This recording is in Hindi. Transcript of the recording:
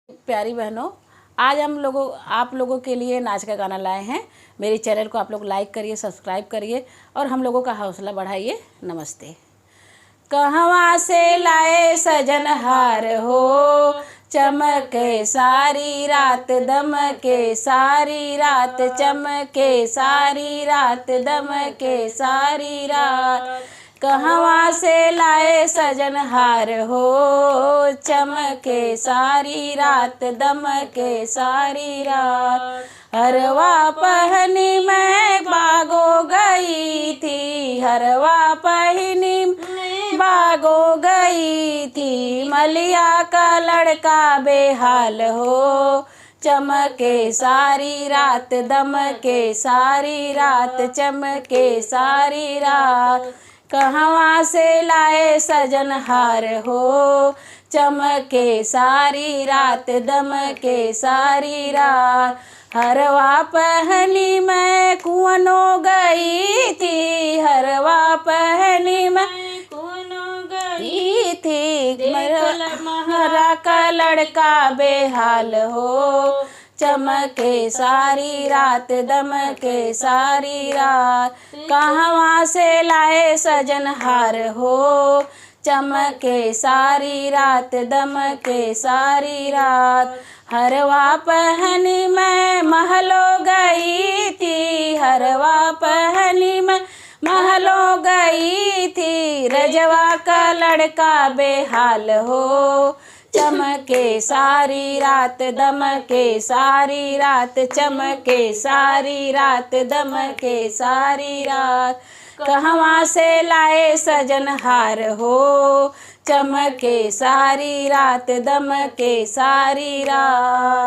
प्यारी बहनों, आज आप लोगों के लिए नाच का गाना लाए हैं। मेरे चैनल को आप लोग लाइक करिए, सब्सक्राइब करिए और हम लोगों का हौसला बढ़ाइए। नमस्ते। कहवा से लाए सजनहार हो, चमके सारी रात, दमके सारी रात, चमके सारी रात, दमके सारी रात। कहवा से लाए सजनहार हो, चमके सारी रात, दमके सारी रात। हरवा पहनी मैं बागो गई थी, हरवा पहनी बागो गई थी, मलिया का लड़का बेहाल हो, चमके सारी रात, दमके सारी रात, चमके सारी रात। कहवा से लाए सजनहार हो, चमके सारी रात, दमके सारी रात। हरवा पहनी मैं कुआनो गई थी, हरवा पहनी मैं कुआनो गई थी, महरा का लड़का बेहाल हो, चमके सारी रात, दमके सारी रात। कहवा से लाए सजनहार हो, चमके सारी रात, दमके सारी रात। हरवा पहनी मैं महलो गई थी, हरवा पहनी मैं महलो गई थी, रजवा का लड़का बेहाल हो, चमके सारी रात, दमके सारी रात, चमके सारी रात, दमके सारी रात। कहवा से लाए सजनहार हो, चमके सारी रात, दमके सारी रात।